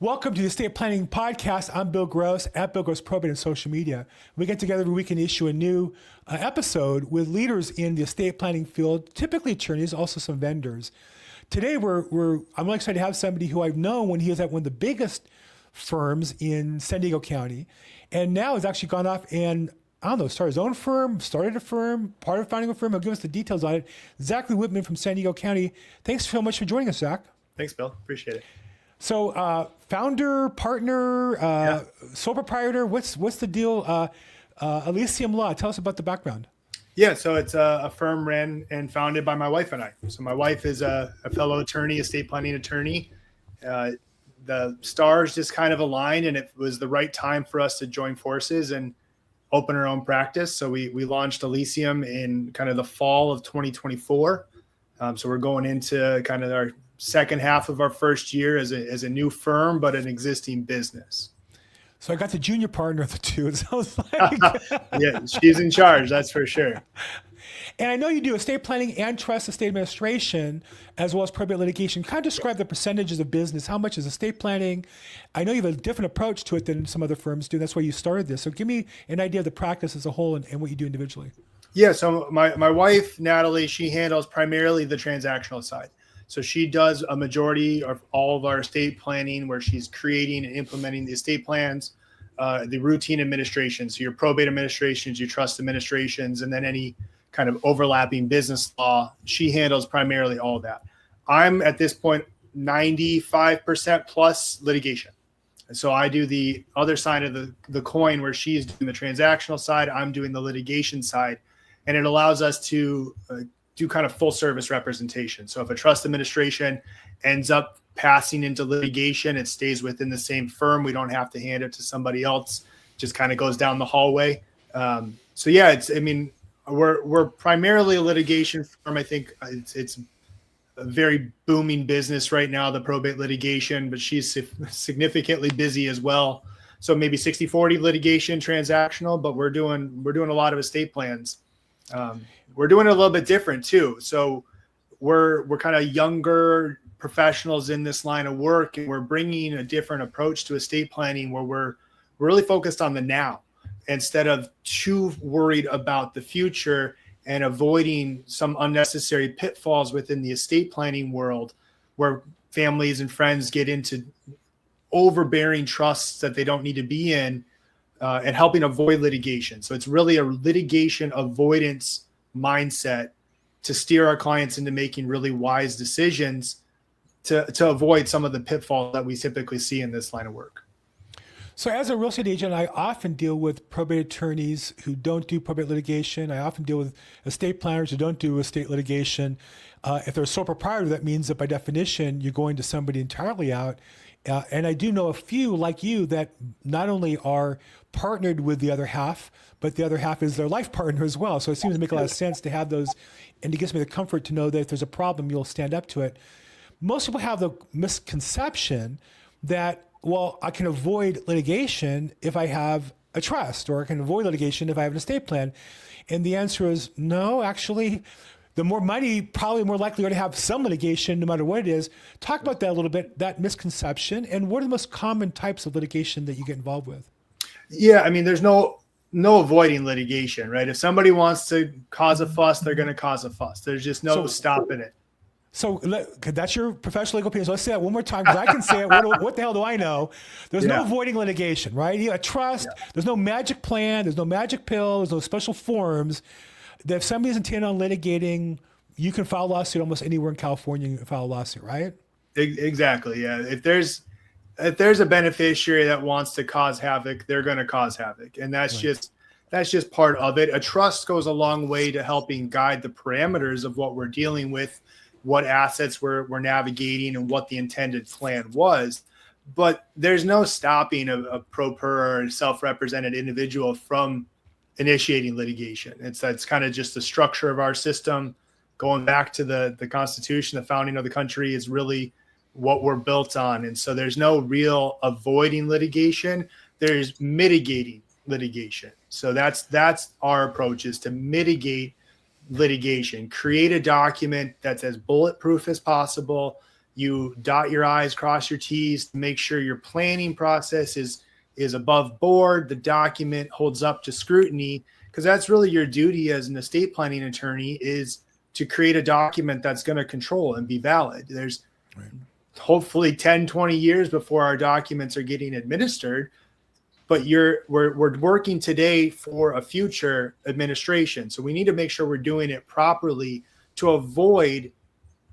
Welcome to the Estate Planning Podcast. I'm Bill Gross at Bill Gross Probate and social media. We get together every week and issue a new episode with leaders in the estate planning field, typically attorneys, also some vendors. Today, I'm really excited to have somebody who I've known when he was at one of the biggest firms in San Diego County, and now has actually gone off and started his own firm, started a firm, part of founding a firm. He'll give us the details on it. Zachary Whitman from San Diego County. Thanks so much for joining us, Zach. Thanks, Bill. Appreciate it. So, founder, partner, sole proprietor, what's the deal? Alisium Law, tell us about the background. Yeah, so it's a firm ran and founded by my wife and I. So my wife is a fellow attorney, estate planning attorney. The stars just kind of aligned, and it was the right time for us to join forces and open our own practice. So we launched Alisium in kind of the fall of 2024. So we're going into kind of our second half of our first year as a new firm, but an existing business. So I got the junior partner of the two. It sounds like. Yeah, she's in charge, that's for sure. And I know you do estate planning and trust estate administration, as well as probate litigation. Kind of describe the percentages of business. How much is estate planning? I know you have a different approach to it than some other firms do. That's why you started this. So give me an idea of the practice as a whole and what you do individually. Yeah, so my wife, Natalie, she handles primarily the transactional side. So she does a majority of all of our estate planning, where she's creating and implementing the estate plans, the routine administration. So your probate administrations, your trust administrations, and then any kind of overlapping business law. She handles primarily all of that. I'm at this point 95% plus litigation. And so I do the other side of the coin, where she's doing the transactional side, I'm doing the litigation side. And it allows us to do kind of full service representation. So if a trust administration ends up passing into litigation, it stays within the same firm. We don't have to hand it to somebody else. It just kind of goes down the hallway. So yeah, we're primarily a litigation firm. I think it's a very booming business right now, the probate litigation, but she's significantly busy as well. So maybe 60-40 litigation transactional, but we're doing a lot of estate plans. We're doing it a little bit different too. So we're kind of younger professionals in this line of work, and we're bringing a different approach to estate planning, where we're really focused on the now instead of too worried about the future and avoiding some unnecessary pitfalls within the estate planning world, where families and friends get into overbearing trusts that they don't need to be in, and helping avoid litigation. So it's really a litigation avoidance mindset to steer our clients into making really wise decisions to avoid some of the pitfalls that we typically see in this line of work. So as a real estate agent, I often deal with probate attorneys who don't do probate litigation. I often deal with estate planners who don't do estate litigation. If they're a sole proprietor, that means that by definition, you're going to somebody entirely out. And I do know a few like you that not only are partnered with the other half, but the other half is their life partner as well. So it seems to make a lot of sense to have those, and it gives me the comfort to know that if there's a problem, you'll stand up to it. Most people have the misconception that, well, I can avoid litigation if I have a trust, or I can avoid litigation if I have an estate plan. And the answer is no, actually. The more money, probably more likely you're going to have some litigation, no matter what it is. Talk about that a little bit, that misconception, and what are the most common types of litigation that you get involved with? Yeah, I mean, there's no avoiding litigation, right? If somebody wants to cause a fuss, they're going to cause a fuss. There's just no stopping it. So that's your professional legal opinion. So let's say that one more time, because I can say it. What the hell do I know? There's no avoiding litigation, right? You have a trust. Yeah. There's no magic plan. There's no magic pill. There's no special forms. That if somebody's intending on litigating, you can file a lawsuit almost anywhere in California. You can file a lawsuit, right? Exactly. Yeah. If there's a beneficiary that wants to cause havoc, they're going to cause havoc, and that's just part of it. A trust goes a long way to helping guide the parameters of what we're dealing with, what assets we're navigating, and what the intended plan was. But there's no stopping a pro per or self-represented individual from initiating litigation. That's kind of just the structure of our system. Going back to the Constitution, the founding of the country is really what we're built on. And so there's no real avoiding litigation. There's mitigating litigation. So that's our approach, is to mitigate litigation, create a document that's as bulletproof as possible You dot your I's, cross your T's to make sure your planning process is above board. The document holds up to scrutiny, because that's really your duty as an estate planning attorney, is to create a document that's going to control and be valid. There's hopefully 10, 20 years before our documents are getting administered, but we're working today for a future administration. So we need to make sure we're doing it properly to avoid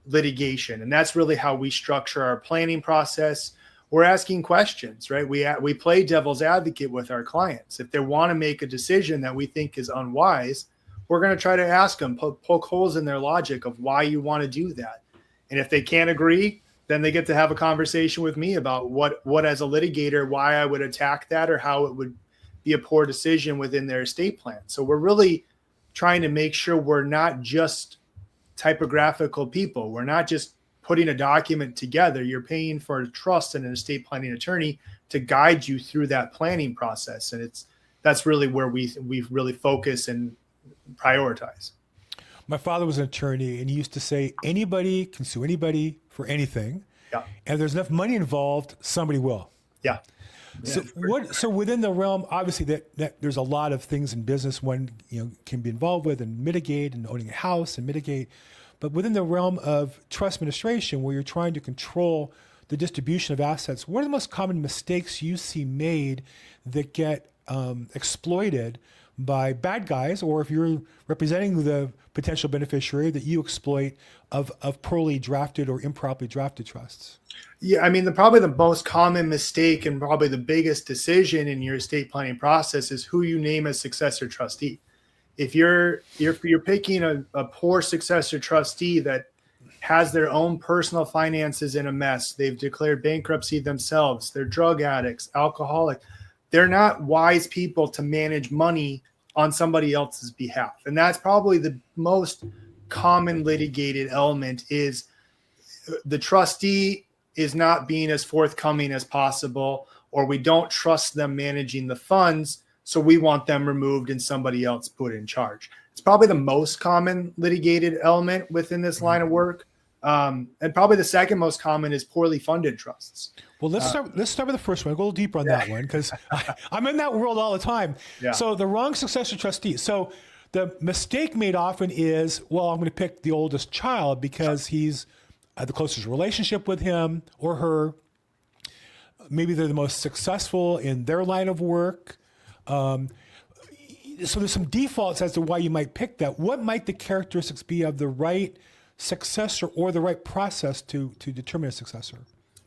litigation. And that's really how we structure our planning process. We're asking questions, right? We play devil's advocate with our clients. If they want to make a decision that we think is unwise, we're going to try to ask them, poke holes in their logic of why you want to do that. And if they can't agree, then they get to have a conversation with me about what as a litigator, why I would attack that, or how it would be a poor decision within their estate plan. So we're really trying to make sure we're not just typographical people. We're not just putting a document together. You're paying for a trust and an estate planning attorney to guide you through that planning process. And that's really where we really focus and prioritize. My father was an attorney, and he used to say, anybody can sue anybody for anything. Yeah. And if there's enough money involved, somebody will. Yeah. So within the realm, obviously that there's a lot of things in business one can be involved with and mitigate, and owning a house and mitigate. But within the realm of trust administration, where you're trying to control the distribution of assets, what are the most common mistakes you see made that get exploited by bad guys, or if you're representing the potential beneficiary, that you exploit of poorly drafted or improperly drafted trusts? Yeah, I mean, probably the most common mistake and probably the biggest decision in your estate planning process is who you name as successor trustee. If you're picking a poor successor trustee that has their own personal finances in a mess, they've declared bankruptcy themselves, they're drug addicts, alcoholic, they're not wise people to manage money on somebody else's behalf. And that's probably the most common litigated element, is the trustee is not being as forthcoming as possible, or we don't trust them managing the funds, so we want them removed and somebody else put in charge. It's probably the most common litigated element within this line of work. And probably the second most common is poorly funded trusts. Well, let's start with the first one. Go a little deeper on that one, because I'm in that world all the time. Yeah. So the wrong successor trustee. So the mistake made often is, well, I'm going to pick the oldest child because he's the closest relationship with him or her. Maybe they're the most successful in their line of work. So there's some defaults as to why you might pick that. What might the characteristics be of the right successor or the right process to determine a successor?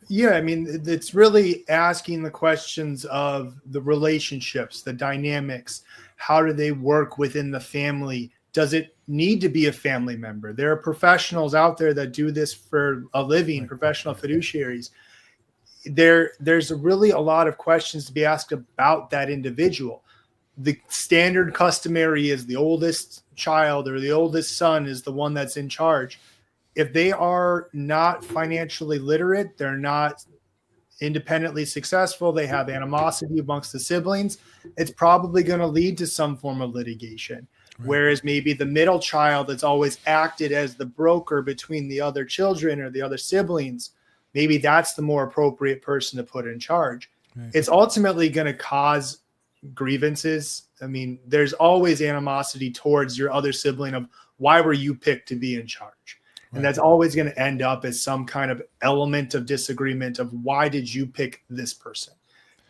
Yeah, I mean, it's really asking the questions of the relationships, the dynamics. How do they work within the family? Does it need to be a family member? There are professionals out there that do this for a living, professional fiduciaries. There's really a lot of questions to be asked about that individual. The standard customary is the oldest child or the oldest son is the one that's in charge. If they are not financially literate, they're not independently successful, they have animosity amongst the siblings, it's probably going to lead to some form of litigation. Right. Whereas maybe the middle child that's always acted as the broker between the other children or the other siblings, maybe that's the more appropriate person to put in charge. Right. It's ultimately going to cause grievances. I mean, there's always animosity towards your other sibling of why were you picked to be in charge? And that's always going to end up as some kind of element of disagreement of why did you pick this person?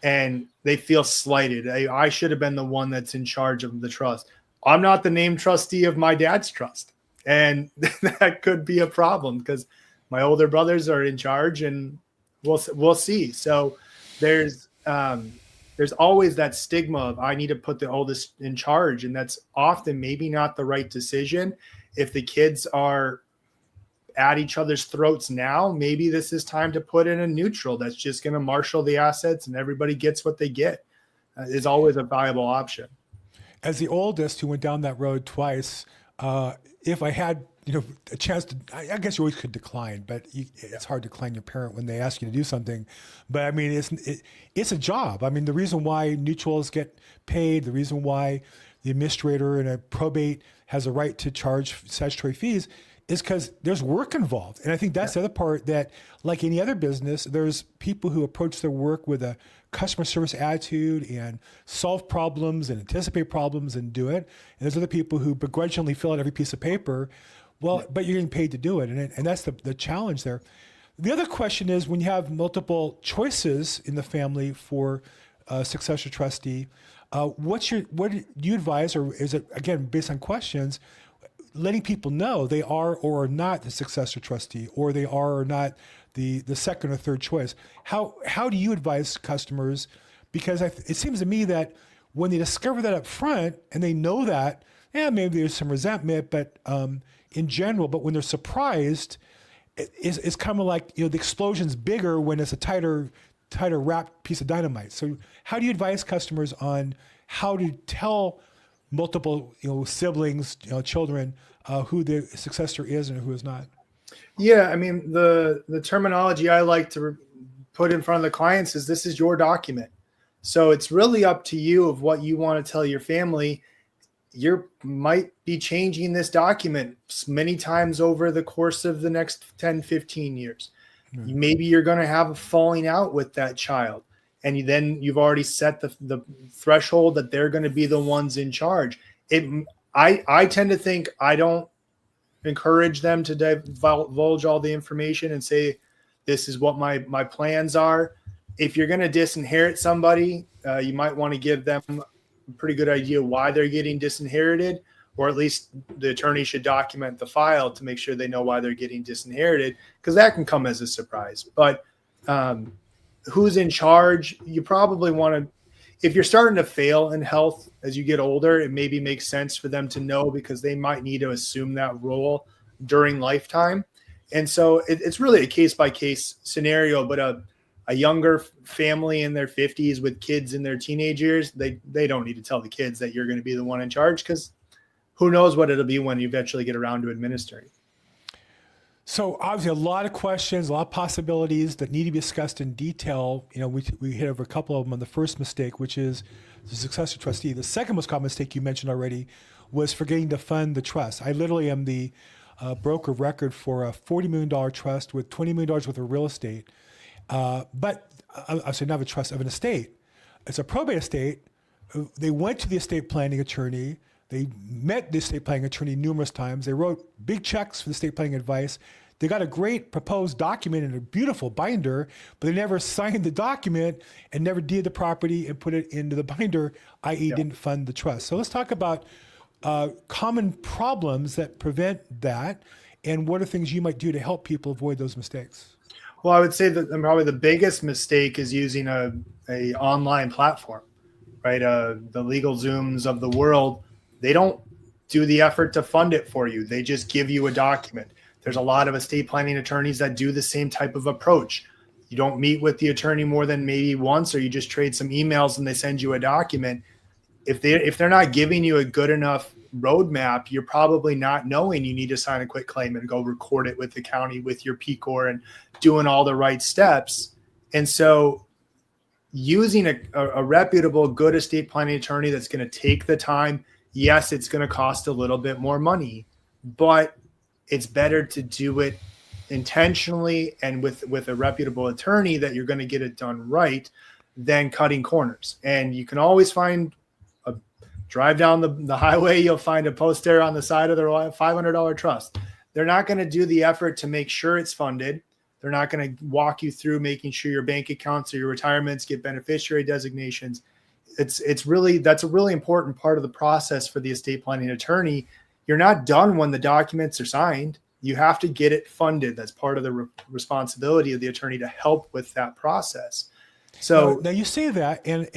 And they feel slighted. I should have been the one that's in charge of the trust. I'm not the named trustee of my dad's trust. And that could be a problem because my older brothers are in charge and we'll see. So there's always that stigma of I need to put the oldest in charge. And that's often maybe not the right decision. If the kids are at each other's throats now, maybe this is time to put in a neutral that's just going to marshal the assets and everybody gets what they get. Is always a viable option. As the oldest who went down that road twice, if I had a chance to, I guess you always could decline, but it's hard to decline your parent when they ask you to do something. But I mean, it's a job. I mean, the reason why neutrals get paid, the reason why the administrator in a probate has a right to charge statutory fees is because there's work involved. And I think that's the other part, that like any other business, there's people who approach their work with a customer service attitude and solve problems and anticipate problems and do it. And there's other people who begrudgingly fill out every piece of paper. Well, but you're getting paid to do it. And that's the challenge there. The other question is, when you have multiple choices in the family for a successor trustee, what do you advise, or is it, again, based on questions, letting people know they are or are not the successor trustee, or they are or not the second or third choice? How do you advise customers? Because it seems to me that when they discover that up front and they know that, maybe there's some resentment, but in general, but when they're surprised, it's kind of like, the explosion's bigger when it's a tighter wrapped piece of dynamite. So how do you advise customers on how to tell multiple, siblings, children, who the successor is and who is not? Yeah, I mean, the terminology I like to put in front of the clients is, this is your document. So it's really up to you of what you want to tell your family. You might be changing this document many times over the course of the next 10, 15 years. Mm-hmm. Maybe you're going to have a falling out with that child. And then you've already set the threshold that they're going to be the ones in charge. I tend to think, I don't encourage them to divulge all the information and say, this is what my plans are. If you're going to disinherit somebody, you might want to give them a pretty good idea why they're getting disinherited, or at least the attorney should document the file to make sure they know why they're getting disinherited, because that can come as a surprise. But who's in charge? You probably want to, if you're starting to fail in health as you get older, it maybe makes sense for them to know, because they might need to assume that role during lifetime. And so it's really a case-by-case scenario. But a younger family in their 50s with kids in their teenage years, they don't need to tell the kids that you're going to be the one in charge, because who knows what it'll be when you eventually get around to administering. So obviously a lot of questions, a lot of possibilities that need to be discussed in detail. We hit over a couple of them on the first mistake, which is the successor trustee. The second most common mistake you mentioned already was forgetting to fund the trust. I literally am the broker of record for a $40 million trust with $20 million worth of real estate. But I say not a trust, of an estate. It's a probate estate. They went to the estate planning attorney. They met the estate planning attorney numerous times. They wrote big checks for the estate planning advice. They got a great proposed document in a beautiful binder, but they never signed the document and never deeded the property and put it into the binder, i.e. didn't fund the trust. So let's talk about common problems that prevent that, and what are things you might do to help people avoid those mistakes? Well, I would say that probably the biggest mistake is using a online platform, right? The LegalZooms of the world, they don't do the effort to fund it for you. They just give you a document. There's a lot of estate planning attorneys that do the same type of approach. You don't meet with the attorney more than maybe once, or you just trade some emails and they send you a document. If they're not giving you a good enough roadmap, you're probably not knowing you need to sign a quit claim and go record it with the county, with your PCOR, and doing all the right steps. And so using a reputable, good estate planning attorney that's going to take the time, yes, it's going to cost a little bit more money, but it's better to do it intentionally and with a reputable attorney that you're going to get it done right than cutting corners. And you can always drive down the highway, you'll find a poster on the side of the $500 trust. They're not going to do the effort to make sure it's funded. They're not going to walk you through making sure your bank accounts or your retirements get beneficiary designations. That's a really important part of the process for the estate planning attorney. You're not done when the documents are signed. You have to get it funded. That's part of the responsibility of the attorney to help with that process. So now you say that, and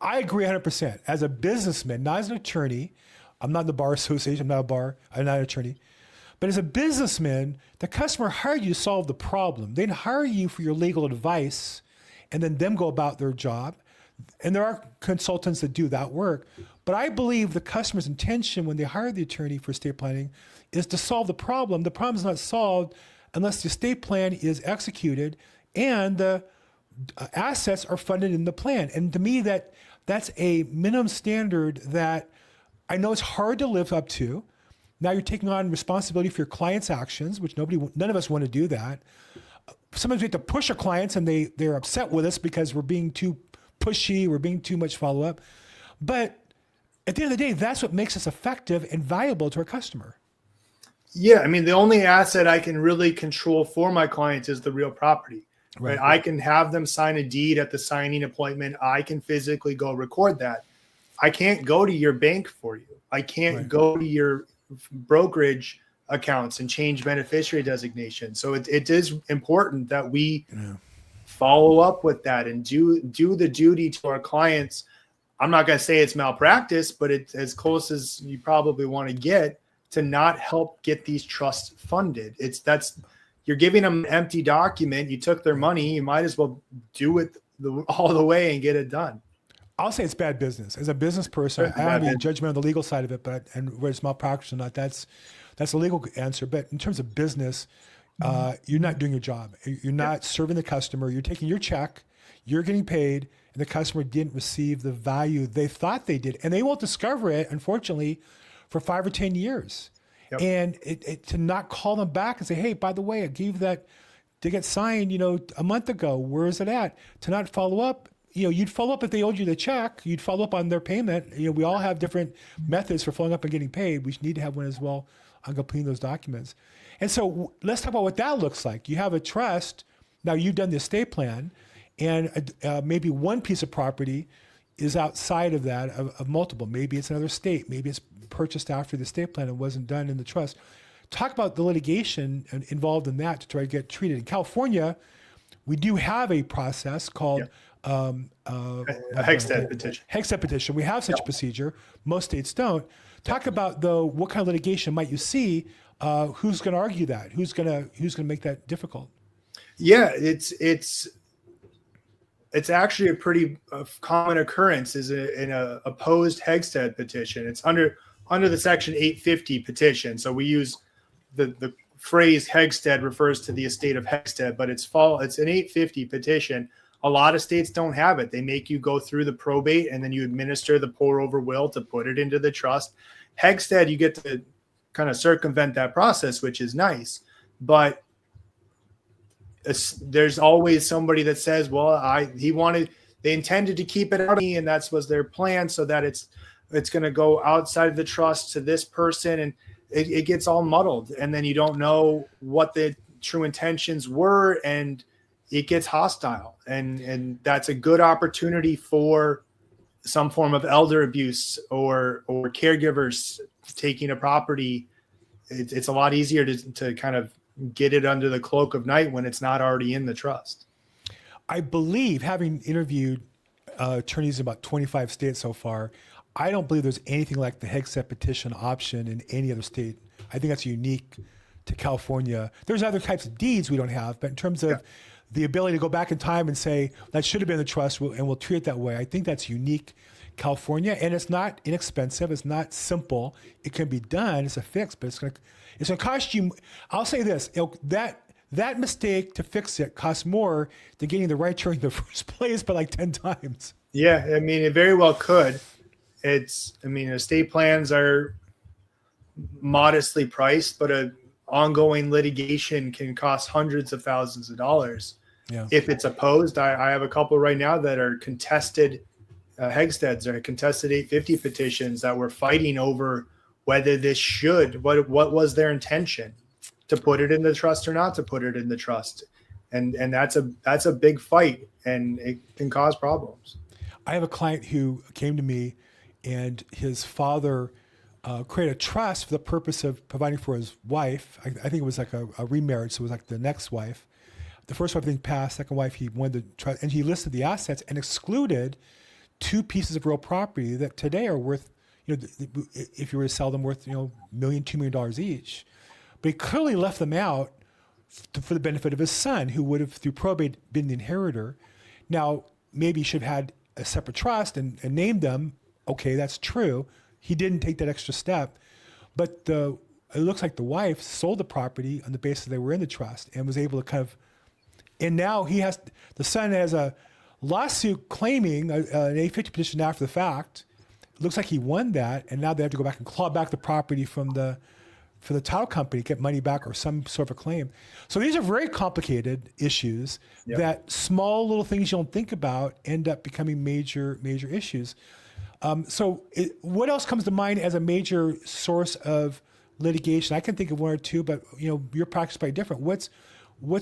I agree 100%. As a businessman, not as an attorney, I'm not in the bar association, I'm not an attorney. But as a businessman, the customer hired you to solve the problem. They didn't hire you for your legal advice and then them go about their job. And there are consultants that do that work. But I believe the customer's intention when they hire the attorney for estate planning is to solve the problem. The problem is not solved unless the estate plan is executed and the assets are funded in the plan. And to me, that's a minimum standard that I know it's hard to live up to, Now you're taking on responsibility for your client's actions, which none of us want to do that. Sometimes we have to push our clients and they're upset with us because we're being too pushy, we're being too much follow-up. But at the end of the day, that's what makes us effective and valuable to our customer. Yeah, I mean, the only asset I can really control for my clients is the real property. Right? I can have them sign a deed at the signing appointment. I can physically go record that. I can't go to your bank for you. I can't go to your brokerage accounts and change beneficiary designation. So it is important that we follow up with that and do the duty to our clients. I'm not going to say it's malpractice, but it's as close as you probably want to get to not help get these trusts funded. You're giving them an empty document. You took their money. You might as well do it all the way and get it done. I'll say it's bad business. As a business person, I don't have any judgment on the legal side of it, and whether it's malpractice or not, that's a legal answer. But in terms of business, you're not doing your job. You're not serving the customer. You're taking your check, you're getting paid, and the customer didn't receive the value they thought they did. And they won't discover it, unfortunately, for 5 or 10 years. Yep. And to not call them back and say, hey, by the way, I gave that to get signed, a month ago. Where is it at? To not follow up. You'd follow up if they owed you the check. You'd follow up on their payment. We all have different methods for following up and getting paid. We need to have one as well on completing those documents. And so let's talk about what that looks like. You have a trust. Now you've done the estate plan, and maybe one piece of property is outside of that of multiple. Maybe it's another state. Maybe it's purchased after the estate plan and wasn't done in the trust. Talk about the litigation involved in that to try to get treated. In California, we do have a process called a Hegstead petition. Hegstead petition. We have such a procedure. Most states don't. Talk about though, what kind of litigation might you see? Who's going to argue that? Who's going to make that difficult? Yeah, it's actually a pretty common occurrence in a opposed Hegstead petition. It's under the Section 850 petition. So we use the phrase Hegstead refers to the estate of Hegstead, but it's an 850 petition. A lot of states don't have it. They make you go through the probate and then you administer the pour over will to put it into the trust. Hegstead, you get to kind of circumvent that process, which is nice. But there's always somebody that says, well, they intended to keep it out of me, and that was their plan, so that it's going to go outside of the trust to this person, and it gets all muddled, and then you don't know what the true intentions were, and it gets hostile, and that's a good opportunity for some form of elder abuse or caregivers taking a property. It's a lot easier to kind of get it under the cloak of night when it's not already in the trust. I believe, having interviewed attorneys in about 25 states so far, I don't believe there's anything like the Hegstead petition option in any other state. I think that's unique to California. There's other types of deeds we don't have, but in terms of the ability to go back in time and say, that should have been the trust, and we'll treat it that way, I think that's unique California, and it's not inexpensive. It's not simple. It can be done. It's a fix, but it's going to cost you. I'll say this: that mistake to fix it costs more than getting the right attorney in the first place by like 10 times. Yeah, I mean, it very well could. Estate plans are modestly priced, but an ongoing litigation can cost hundreds of thousands of dollars. Yeah. If it's opposed, I have a couple right now that are contested. Hegsteads are contested 850 petitions that were fighting over whether this what was their intention, to put it in the trust or not to put it in the trust. And that's a big fight, and it can cause problems. I have a client who came to me, and his father created a trust for the purpose of providing for his wife. I think it was like a remarriage, so it was like the next wife. The first wife, I think, passed. Second wife, he wanted the trust, and he listed the assets and excluded 2 pieces of real property that today are worth, if you were to sell them, worth $1 million, $2 million each. But he clearly left them out for the benefit of his son, who would have, through probate, been the inheritor. Now, maybe he should have had a separate trust and named them. Okay, that's true. He didn't take that extra step. But it looks like the wife sold the property on the basis they were in the trust and was able to and now the son has a lawsuit claiming an 850 petition after the fact. It looks like he won that, and now they have to go back and claw back the property from the for the title company to get money back or some sort of a claim. So these are very complicated issues that small little things you don't think about end up becoming major issues. What else comes to mind as a major source of litigation? I can think of one or two, but your practice is probably different. What's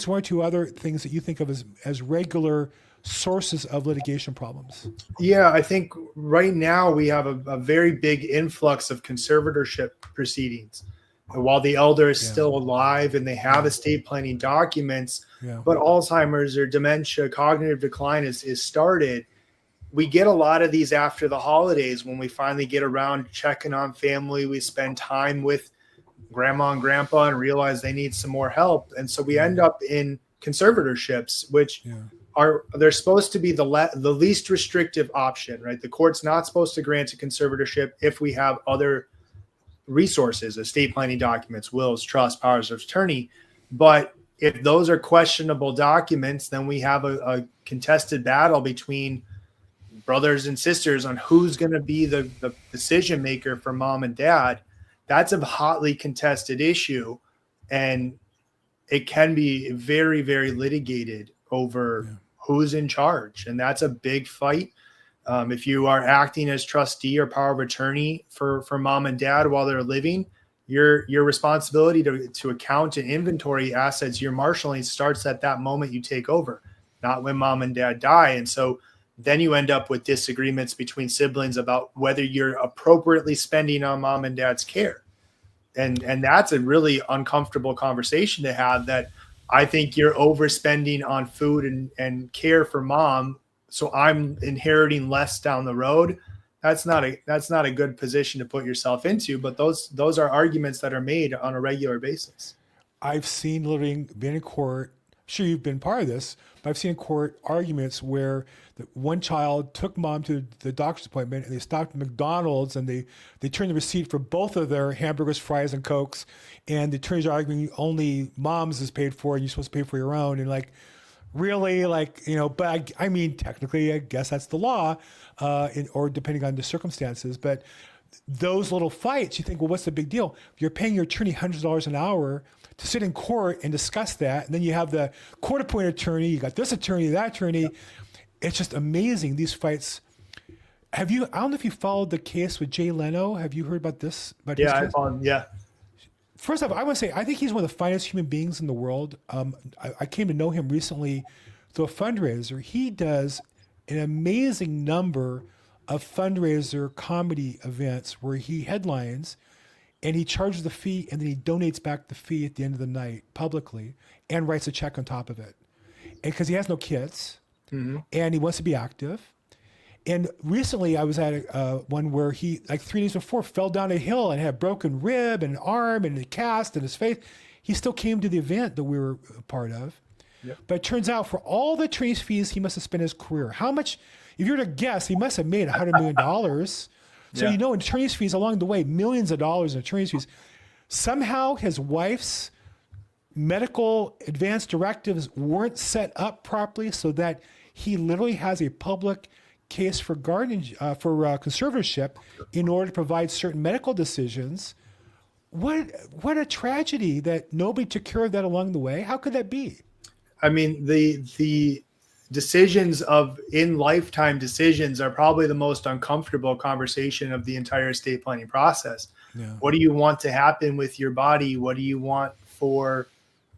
one or two other things that you think of as regular sources of litigation problems? Yeah, I think right now we have a very big influx of conservatorship proceedings. While the elder is still alive and they have estate planning documents, but Alzheimer's or dementia, cognitive decline is started, we get a lot of these after the holidays when we finally get around checking on family. We spend time with grandma and grandpa and realize they need some more help. And so we end up in conservatorships, which they're supposed to be the least restrictive option, right? The court's not supposed to grant a conservatorship if we have other resources, estate planning documents, wills, trusts, powers of attorney. But if those are questionable documents, then we have a contested battle between brothers and sisters on who's going to be the decision maker for mom and dad. That's a hotly contested issue, and it can be very, very litigated over who's in charge. And that's a big fight. If you are acting as trustee or power of attorney for mom and dad while they're living, your responsibility to account and inventory assets you're marshaling starts at that moment you take over, not when mom and dad die. And so then you end up with disagreements between siblings about whether you're appropriately spending on mom and dad's care. And that's a really uncomfortable conversation to have, that I think you're overspending on food and care for mom, so I'm inheriting less down the road. That's not a good position to put yourself into, but those are arguments that are made on a regular basis. I've seen been in court. I'm sure you've been part of this, but I've seen in court arguments where one child took mom to the doctor's appointment and they stopped at McDonald's and they turned the receipt for both of their hamburgers, fries, and Cokes. And the attorneys are arguing only mom's is paid for and you're supposed to pay for your own. And really, but I mean, technically, I guess that's the law, or depending on the circumstances. But those little fights, you think, well, what's the big deal? You're paying your attorney hundreds of dollars an hour to sit in court and discuss that. And then you have the court-appointed attorney, you got this attorney, that attorney. Yep. It's just amazing, these fights. I don't know if you followed the case with Jay Leno. Have you heard about this? I followed, First off, I want to say, I think he's one of the finest human beings in the world. I came to know him recently through a fundraiser. He does an amazing number of fundraiser comedy events where he headlines and he charges the fee and then he donates back the fee at the end of the night publicly and writes a check on top of it. And because he has no kids and he wants to be active. And recently I was at one where he, 3 days before, fell down a hill and had a broken rib and an arm and a cast in his face. He still came to the event that we were a part of. Yep. But it turns out for all the attorney's fees he must have spent his career, how much, if you were to guess, he must have made $100 million. So, in attorney's fees along the way, millions of dollars in attorney's fees. Somehow his wife's medical advance directives weren't set up properly so that he literally has a public case for conservatorship in order to provide certain medical decisions. What a tragedy that nobody took care of that along the way. How could that be? I mean, the decisions in lifetime decisions are probably the most uncomfortable conversation of the entire estate planning process. Yeah. What do you want to happen with your body? What do you want for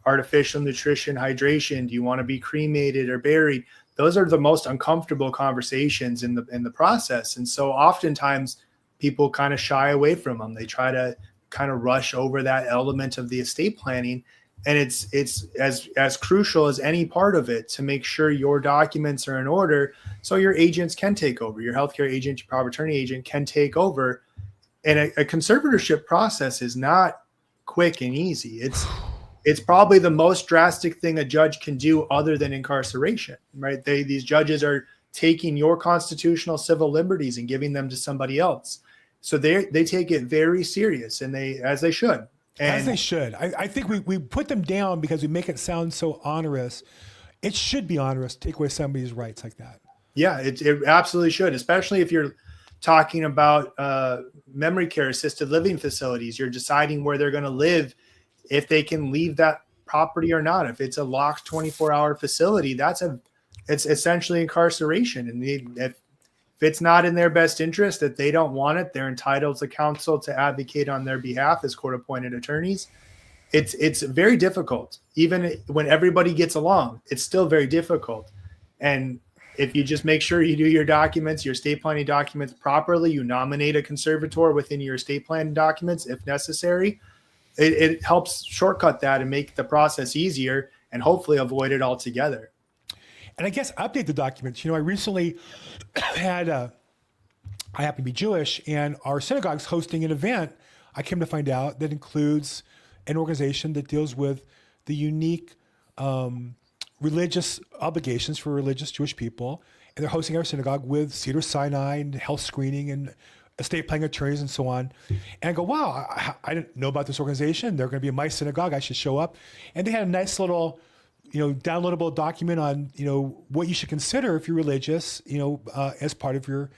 artificial nutrition, hydration? Do you want to be cremated or buried? Those are the most uncomfortable conversations in the process. And so oftentimes people kind of shy away from them. They try to kind of rush over that element of the estate planning. And it's as crucial as any part of it to make sure your documents are in order so your agents can take over. Your healthcare agent, your power of attorney agent can take over. And a conservatorship process is not quick and easy. It's probably the most drastic thing a judge can do other than incarceration, right? These judges are taking your constitutional civil liberties and giving them to somebody else. So they take it very serious, and as they should. As they should. I think we put them down because we make it sound so onerous. It should be onerous to take away somebody's rights like that. Yeah, it absolutely should, especially if you're talking about memory care, assisted living facilities. You're deciding where they're going to live, if they can leave that property or not. If it's a locked 24-hour facility, it's essentially incarceration. And if it's not in their best interest, that they don't want it, they're entitled to counsel to advocate on their behalf as court-appointed attorneys. It's very difficult. Even when everybody gets along, it's still very difficult. And if you just make sure you do your documents, your estate planning documents properly, you nominate a conservator within your estate planning documents if necessary, it helps shortcut that and make the process easier and hopefully avoid it altogether. And I guess update the documents. I recently had, I happen to be Jewish, and our synagogue's hosting an event, I came to find out, that includes an organization that deals with the unique religious obligations for religious Jewish people. And they're hosting our synagogue with Cedar Sinai and health screening and estate planning attorneys and so on. And I go, wow, I didn't know about this organization. They're going to be in my synagogue. I should show up. And they had a nice little, downloadable document on, what you should consider if you're religious, as part of your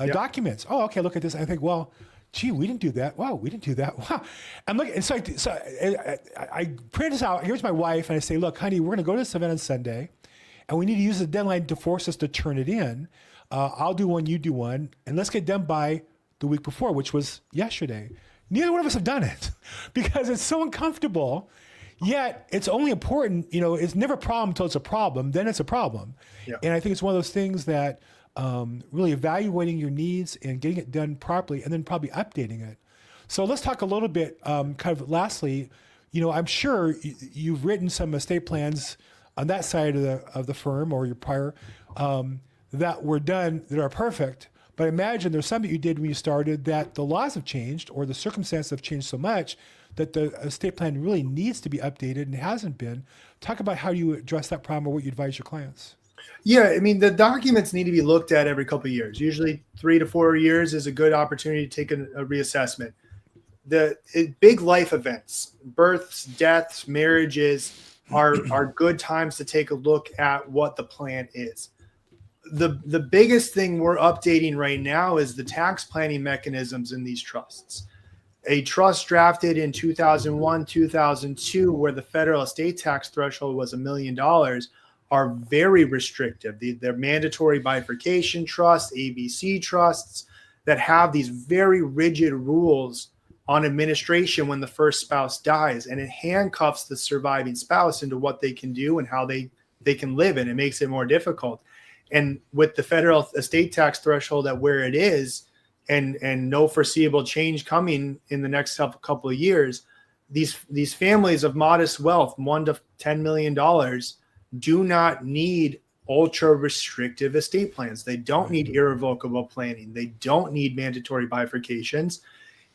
documents. Oh, okay, look at this. I think, well, gee, we didn't do that. Wow, we didn't do that. Wow. I'm looking, so I print this out. Here's my wife, and I say, look, honey, we're going to go to this event on Sunday, and we need to use the deadline to force us to turn it in. I'll do one, you do one, and let's get done by the week before, which was yesterday. Neither one of us have done it because it's so uncomfortable. Yet it's only important, it's never a problem until it's a problem, then it's a problem. Yeah. And I think it's one of those things that really evaluating your needs and getting it done properly and then probably updating it. So let's talk a little bit, kind of lastly, I'm sure you've written some estate plans on that side of the firm or your prior that were done that are perfect. But I imagine there's some that you did when you started that the laws have changed or the circumstances have changed so much that the estate plan really needs to be updated and hasn't been. Talk about how you address that problem or what you advise your clients. Yeah, I mean, the documents need to be looked at every couple of years. Usually 3 to 4 years is a good opportunity to take a reassessment. The big life events, births, deaths, marriages are good times to take a look at what the plan is. The biggest thing we're updating right now is the tax planning mechanisms in these trusts. A trust drafted in 2001, 2002, where the federal estate tax threshold was $1 million, are very restrictive. They're mandatory bifurcation trusts, ABC trusts that have these very rigid rules on administration when the first spouse dies, and it handcuffs the surviving spouse into what they can do and how they can live, and it makes it more difficult. And with the federal estate tax threshold at where it is, and no foreseeable change coming in the next couple of years, these families of modest wealth, $1 to $10 million, do not need ultra restrictive estate plans. They don't need irrevocable planning. They don't need mandatory bifurcations.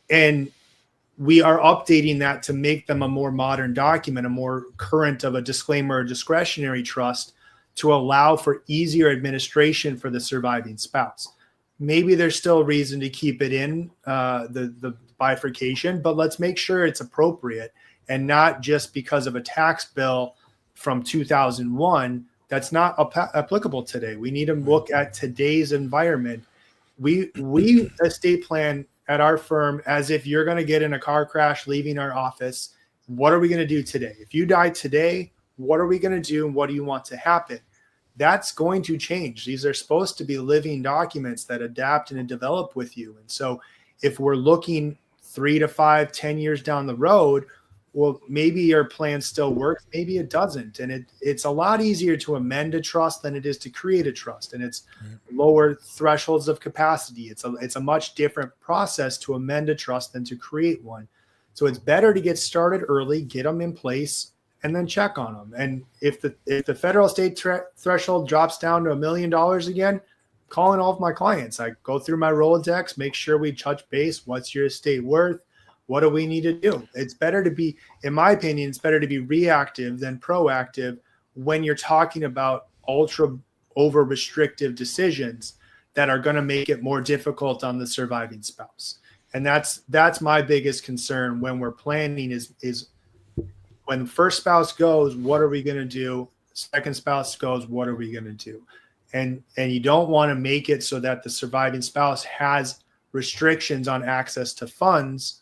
And we are updating that to make them a more modern document, a more current of a disclaimer or discretionary trust to allow for easier administration for the surviving spouse. Maybe there's still reason to keep it in the bifurcation, but let's make sure it's appropriate and not just because of a tax bill from 2001 that's not applicable today. We need to look at today's environment. We estate plan at our firm as if you're going to get in a car crash leaving our office. What are we going to do today? If you die today, what are we going to do and what do you want to happen? That's going to change. These are supposed to be living documents that adapt and develop with you. And so if we're looking 3 to 5, 10 years down the road, well, maybe your plan still works, maybe it doesn't. And it's a lot easier to amend a trust than it is to create a trust. And it's lower thresholds of capacity. It's a much different process to amend a trust than to create one. So it's better to get started early, get them in place, and then check on them. And if the federal estate threshold drops down to $1 million again, calling all of my clients. I go through my Rolodex, make sure we touch base. What's your estate worth? What do we need to do? It's better to be, in my opinion, it's better to be reactive than proactive when you're talking about ultra over restrictive decisions that are going to make it more difficult on the surviving spouse. And that's my biggest concern when we're planning is when first spouse goes, what are we going to do? Second spouse goes, what are we going to do? and you don't want to make it so that the surviving spouse has restrictions on access to funds.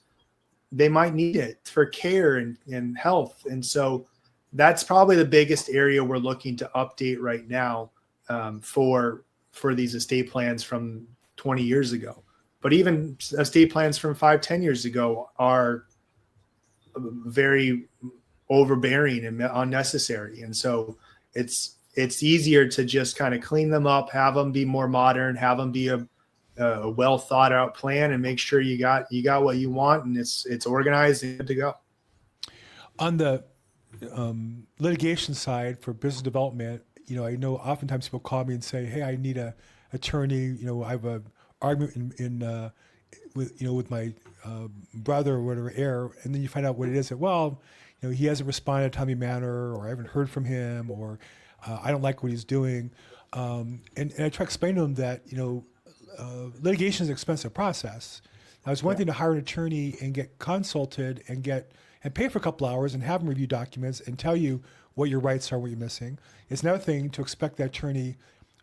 They might need it for care and health. And so that's probably the biggest area we're looking to update right now, for these estate plans from 20 years ago. But even estate plans from 5-10 years ago are very overbearing and unnecessary. And so it's easier to just kind of clean them up, have them be more modern, have them be a well thought out plan, and make sure you got what you want, and it's organized and good to go. On the litigation side for business development, I know oftentimes people call me and say, "Hey, I need a attorney. I have a argument with my brother or whatever heir," and then you find out what it is. That, well, he hasn't responded in a timely manner, or I haven't heard from him, or I don't like what he's doing, and I try to explain to him that litigation is an expensive process. Now, it's one thing to hire an attorney and get consulted and pay for a couple hours and have them review documents and tell you what your rights are, what you're missing. It's another thing to expect that attorney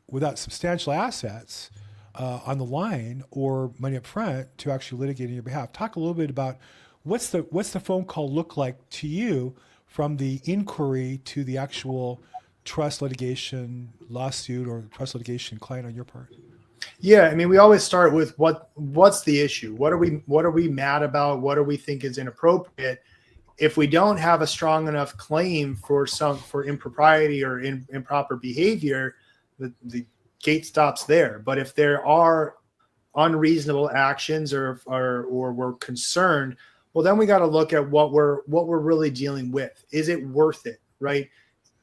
without substantial assets on the line or money up front to actually litigate on your behalf. Talk a little bit about what's the phone call look like to you from the inquiry to the actual trust litigation lawsuit or trust litigation client on your part. Yeah, I mean, we always start with what's the issue? What are we mad about? What do we think is inappropriate? If we don't have a strong enough claim for impropriety or improper behavior, the gate stops there. But if there are unreasonable actions or we're concerned, well, then we got to look at what we're really dealing with. Is it worth it, right?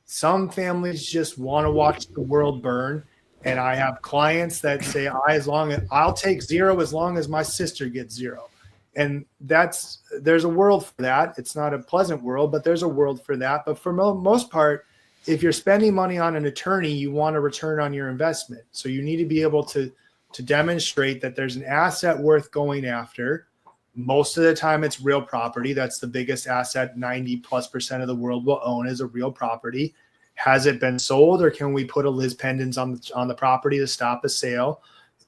Some families just want to watch the world burn. And I have clients that say, I'll take zero as long as my sister gets zero. And there's a world for that. It's not a pleasant world, but there's a world for that. But for most part, if you're spending money on an attorney, you want a return on your investment. So you need to be able to demonstrate that there's an asset worth going after. Most of the time it's real property. That's the biggest asset 90+% of the world will own is a real property. Has it been sold, or can we put a lis pendens on the property to stop a sale?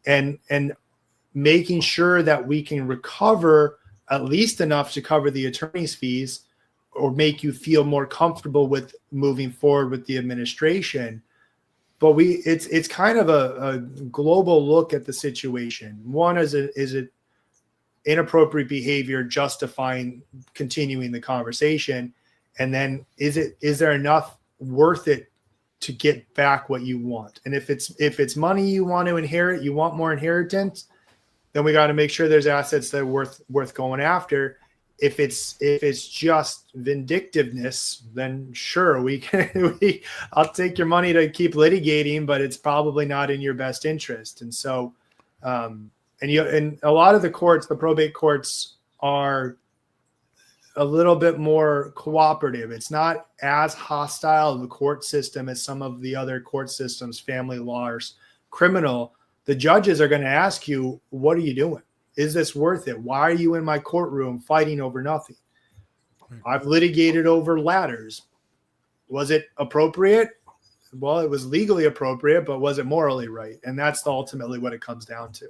And making sure that we can recover at least enough to cover the attorney's fees or make you feel more comfortable with moving forward with the administration. But it's kind of a global look at the situation. One, is it inappropriate behavior justifying continuing the conversation? And then is there enough worth it to get back what you want? And if it's money you want to inherit, you want more inheritance, then we got to make sure there's assets that are worth going after. If it's just vindictiveness, then sure, I'll take your money to keep litigating, but it's probably not in your best interest. And so, and a lot of the courts, the probate courts, are a little bit more cooperative. It's not as hostile of a court system as some of the other court systems, family law or criminal. The judges are going to ask you, what are you doing? Is this worth it? Why are you in my courtroom fighting over nothing? I've litigated over ladders. Was it appropriate? Well, it was legally appropriate, but was it morally right? And that's ultimately what it comes down to.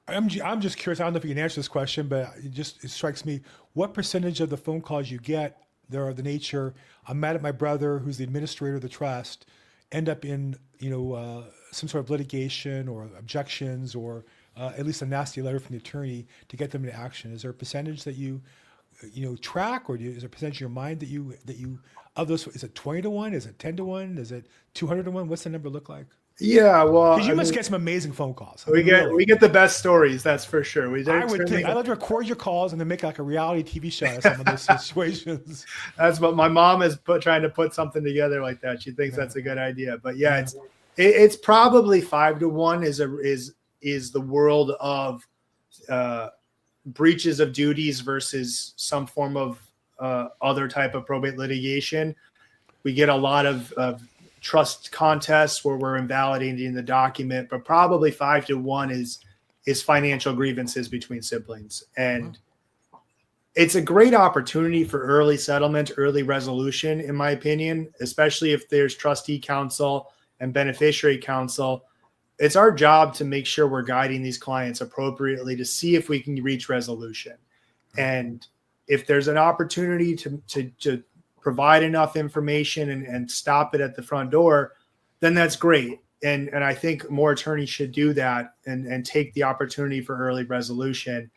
I'm just curious. I don't know if you can answer this question, but it strikes me. What percentage of the phone calls you get, they're of the nature, I'm mad at my brother, who's the administrator of the trust, end up in some sort of litigation or objections or at least a nasty letter from the attorney to get them into action? Is there a percentage that you track, or is there a percentage in your mind that you of those? Is it 20 to 1? Is it 10 to 1? Is it 200 to 1? What's the number look like? Yeah, well, because you must get some amazing phone calls. We get the best stories, that's for sure. I would think I'd like to record your calls and then make like a reality TV show out of some of those situations. That's what my mom is trying to put something together like that. She thinks that's a good idea, but yeah, it's probably 5 to 1 is the world of breaches of duties versus some form of other type of probate litigation. We get a lot of trust contests where we're invalidating the document, but probably 5 to 1 is financial grievances between siblings. And it's a great opportunity for early settlement, early resolution, in my opinion, especially if there's trustee counsel and beneficiary counsel, it's our job to make sure we're guiding these clients appropriately to see if we can reach resolution. And if there's an opportunity to provide enough information and stop it at the front door, then that's great. And I think more attorneys should do that and take the opportunity for early resolution.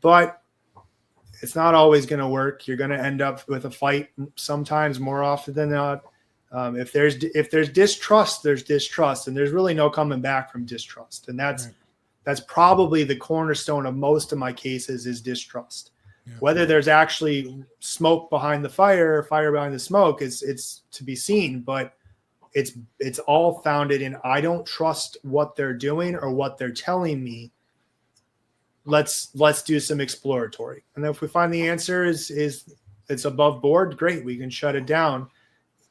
But it's not always going to work. You're going to end up with a fight sometimes, more often than not. If there's distrust, there's distrust, and there's really no coming back from distrust. And that's probably the cornerstone of most of my cases is distrust. Yeah. Whether there's actually smoke behind the fire or fire behind the smoke, it's to be seen. But it's all founded in I don't trust what they're doing or what they're telling me. Let's do some exploratory. And then if we find the answer is it's above board, great, we can shut it down.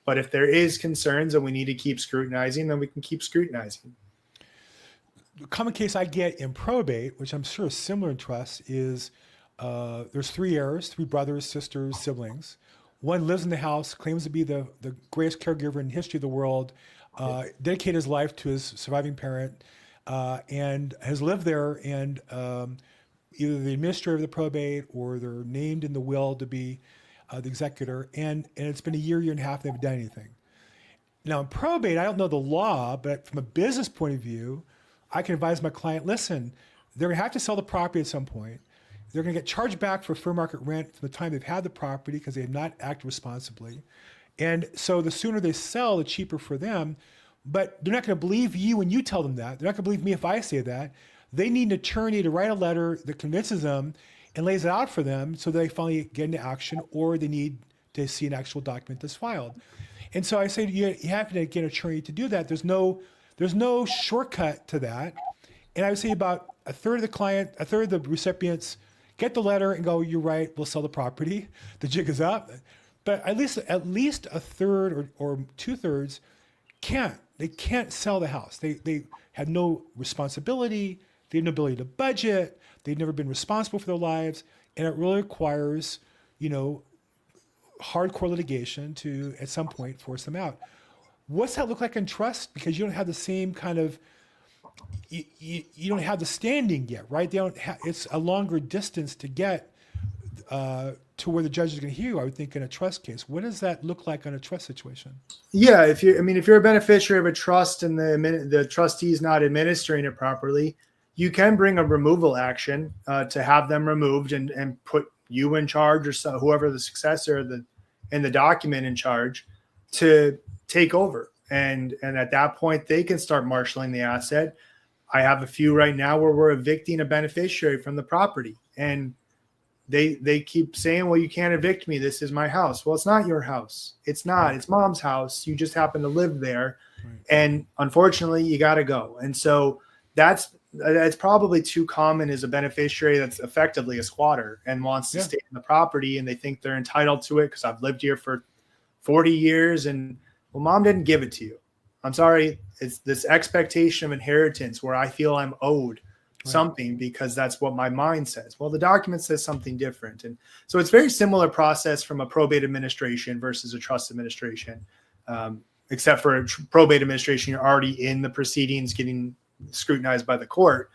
But if there is concerns and we need to keep scrutinizing, then we can keep scrutinizing. The common case I get in probate, which I'm sure is similar in trust, is there's 3 heirs, 3 brothers, sisters, siblings. One lives in the house, claims to be the greatest caregiver in the history of the world, dedicated his life to his surviving parent, and has lived there, and either the administrator of the probate or they're named in the will to be the executor, and it's been a year and a half, they haven't done anything. Now in probate, I don't know the law, but from a business point of view, I can advise my client, listen, they're gonna have to sell the property at some point. They're gonna get charged back for fair market rent from the time they've had the property because they have not acted responsibly. And so the sooner they sell, the cheaper for them, but they're not gonna believe you when you tell them that. They're not gonna believe me if I say that. They need an attorney to write a letter that convinces them and lays it out for them so they finally get into action, or they need to see an actual document that's filed. And so I say you have to get an attorney to do that. There's no shortcut to that. And I would say about a third of the recipients get the letter and go, you're right, we'll sell the property. The jig is up. But at least a third or 2/3 can't. They can't sell the house. They have no responsibility. They have no ability to budget. They've never been responsible for their lives. And it really requires, hardcore litigation to, at some point, force them out. What's that look like in trust? Because you don't have the same kind of, you don't have the standing yet, right? It's a longer distance to get to where the judge is going to hear you, I would think, in a trust case. What does that look like in a trust situation? Yeah, if you're a beneficiary of a trust and the trustee is not administering it properly, you can bring a removal action to have them removed and put you in charge, or whoever the successor in the document in charge, to take over. And at that point, they can start marshaling the asset. I have a few right now where we're evicting a beneficiary from the property, and they keep saying, well, you can't evict me. This is my house. Well, it's not your house. It's not. It's mom's house. You just happen to live there. Right. And unfortunately, you got to go. And so that's probably too common as a beneficiary that's effectively a squatter and wants to stay in the property, and they think they're entitled to it because I've lived here for 40 years and, well, mom didn't give it to you. I'm sorry. It's this expectation of inheritance where I feel I'm owed something because that's what my mind says. Well, the document says something different. And so it's very similar process from a probate administration versus a trust administration, except for a probate administration, you're already in the proceedings getting scrutinized by the court.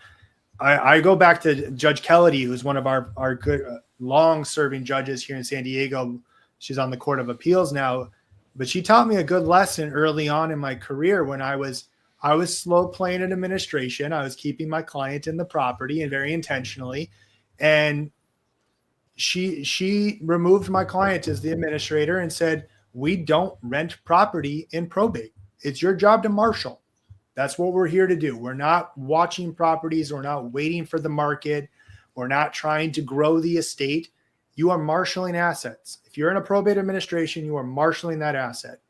I go back to Judge Kelledy, who's one of our good long-serving judges here in San Diego. She's on the Court of Appeals now, but she taught me a good lesson early on in my career when I was slow playing in administration. I was keeping my client in the property, and very intentionally. And she removed my client as the administrator and said, we don't rent property in probate. It's your job to marshal. That's what we're here to do. We're not watching properties. We're not waiting for the market. We're not trying to grow the estate. You are marshaling assets. If you're in a probate administration, you are marshaling that asset.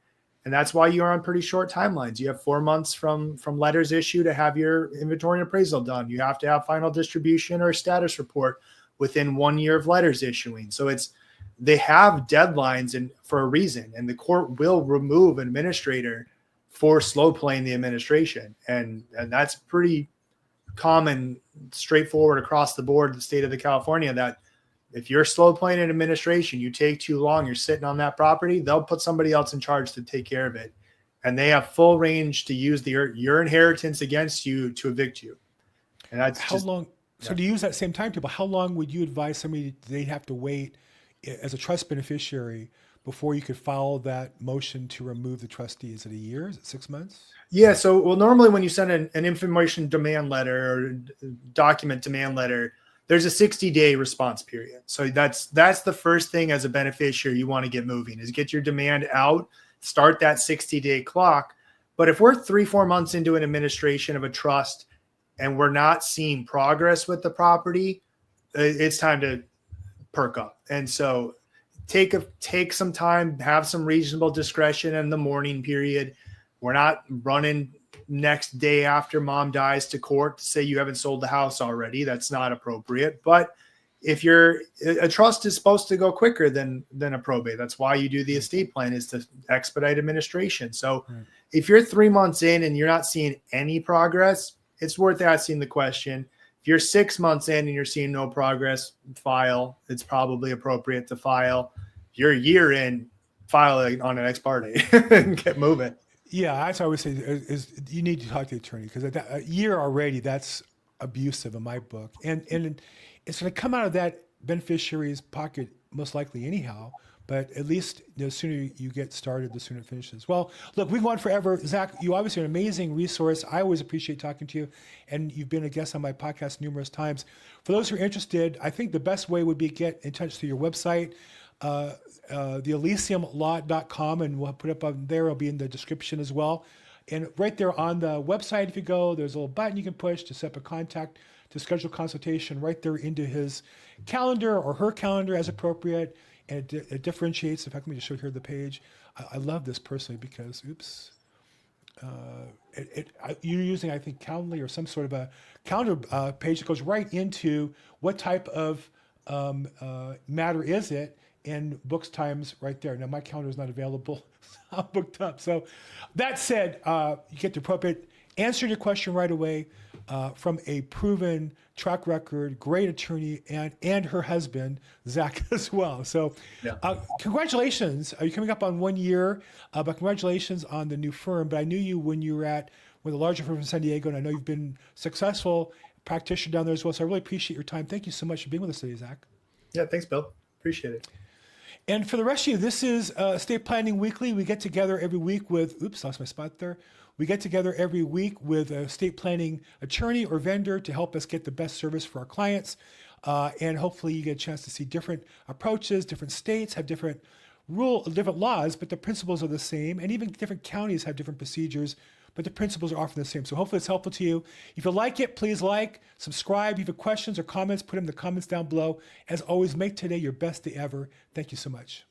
And that's why you are on pretty short timelines. You have 4 months from letters issued to have your inventory and appraisal done. You have to have final distribution or status report within 1 year of letters issuing. So they have deadlines and for a reason, and the court will remove an administrator for slow playing the administration. And that's pretty common, straightforward across the board in the state of the California, that if you're slow playing an administration, you take too long, you're sitting on that property, they'll put somebody else in charge to take care of it. and they have full range to use your inheritance against you to evict you. And that's how long. So to use that same timetable, how long would you advise somebody they'd have to wait as a trust beneficiary before you could file that motion to remove the trustee? Is it a year? Is it 6 months? Yeah. So, well, normally when you send an information demand letter or document demand letter, there's a 60-day response period. So that's the first thing as a beneficiary you want to get moving is get your demand out, start that 60-day clock. But if we're 3-4 months into an administration of a trust and we're not seeing progress with the property, it's time to perk up. And so take some time, have some reasonable discretion in the mourning period. We're not running next day after mom dies to court to say you haven't sold the house already. That's not appropriate. But if a trust is supposed to go quicker than a probate. That's why you do the estate plan, is to expedite administration. So if you're 3 months in and you're not seeing any progress, it's worth asking the question. If you're 6 months in and you're seeing no progress, file. It's probably appropriate to file. If you're a year in, file on an ex parte and get moving. Yeah, that's what I would say is you need to talk to the attorney, because a year already, that's abusive in my book. And it's going to come out of that beneficiary's pocket most likely anyhow, but at least the sooner you get started, the sooner it finishes. Well, look, we can go on forever. Zach, you obviously are an amazing resource. I always appreciate talking to you, and you've been a guest on my podcast numerous times. For those who are interested, I think the best way would be get in touch through your website, the ElisiumLaw.com, and we'll put it up on there. It'll be in the description as well. And right there on the website, if you go, there's a little button you can push to set up a contact to schedule consultation right there into his calendar or her calendar as appropriate. And it differentiates. In fact, let me just show here the page. I love this personally because, you're using, I think, Calendly or some sort of a calendar page that goes right into what type of matter is it, and books times right there. Now, my calendar is not available. I'm booked up. So that said, you get the appropriate answer to your question right away from a proven track record, great attorney, and her husband, Zach, as well. So congratulations. You're coming up on 1 year, but congratulations on the new firm. But I knew you when you were at one of the larger firms in San Diego, and I know you've been successful practitioner down there as well. So I really appreciate your time. Thank you so much for being with us today, Zach. Yeah, thanks, Bill. Appreciate it. And for the rest of you, this is Estate Planning Weekly. We get together every week with, lost my spot there. We get together every week with a estate planning attorney or vendor to help us get the best service for our clients. And hopefully you get a chance to see different approaches. Different states have different laws, but the principles are the same. And even different counties have different procedures, but the principles are often the same. So hopefully it's helpful to you. If you like it, please like, subscribe. If you have questions or comments, put them in the comments down below. As always, make today your best day ever. Thank you so much.